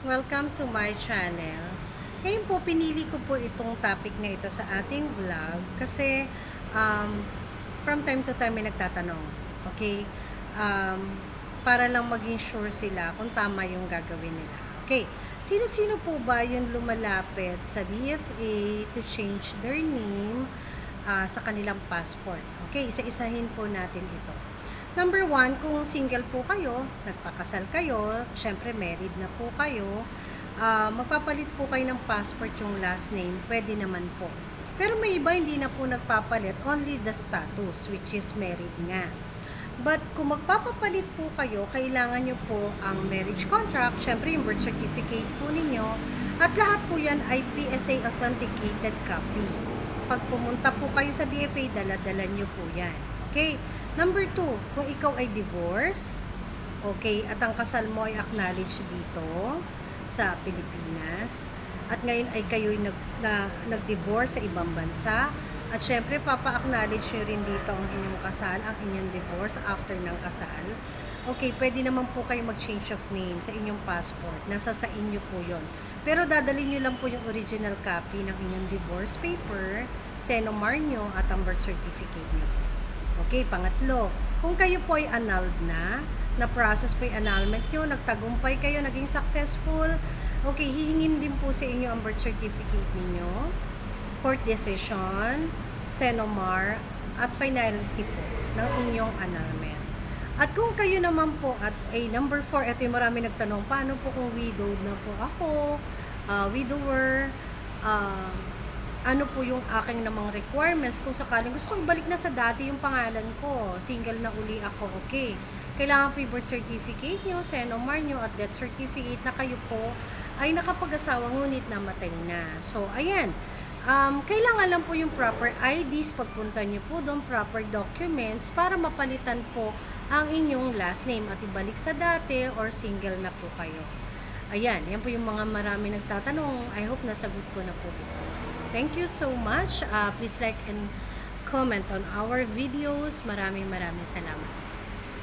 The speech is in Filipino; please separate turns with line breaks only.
Welcome to my channel. Ngayon po, pinili ko po itong topic na ito sa ating vlog kasi from time to time may nagtatanong. Okay? Para lang maging sure sila kung tama yung gagawin nila. Okay. Sino-sino po ba yung lumalapit sa DFA to change their name sa kanilang passport? Okay, isa-isahin po natin ito. Number 1, kung single po kayo, nagpakasal kayo, syempre married na po kayo, magpapalit po kayo ng passport yung last name, pwede naman po. Pero may iba hindi na po nagpapalit, only the status, which is married nga. But kung magpapapalit po kayo, kailangan nyo po ang marriage contract, syempre yung birth certificate po ninyo, at lahat po yan ay PSA authenticated copy. Pag pumunta po kayo sa DFA, dala-dala nyo po yan. Okay? Number 2, kung ikaw ay divorce, okay, at ang kasal mo ay acknowledged dito sa Pilipinas, at ngayon ay kayo'y nag-divorce sa ibang bansa, at syempre papa-acknowledge nyo rin dito ang inyong kasal, ang inyong divorce after ng kasal. Okay, pwede naman po kayo mag-change of name sa inyong passport. Nasa sa inyo po yon. Pero dadalhin nyo lang po yung original copy ng inyong divorce paper, senomar nyo, at ang birth certificate nyo. Okay, pangatlo, kung kayo po ay annulled na-process po yung annulment nyo, nagtagumpay kayo, naging successful, okay, hihingin din po sa inyo ang birth certificate ninyo, court decision, senomar, at finality po ng inyong annulment. At kung kayo naman po at ay number 4, ito yung marami nagtanong, paano po kung widowed na po ako, widower, ano po yung aking namang requirements kung sakaling gusto kong balik na sa dati yung pangalan ko, single na uli ako, okay. Kailangan po yung birth certificate nyo, senomar nyo, at death certificate na kayo po ay nakapag-asawa ngunit namatay na. So, ayan. Kailangan lang po yung proper IDs pagpunta nyo po doon, proper documents para mapalitan po ang inyong last name at ibalik sa dati or single na po kayo. Ayan, yan po yung mga marami nagtatanong. I hope nasagot ko na po ito. Thank you so much. Please like and comment on our videos. Maraming salamat.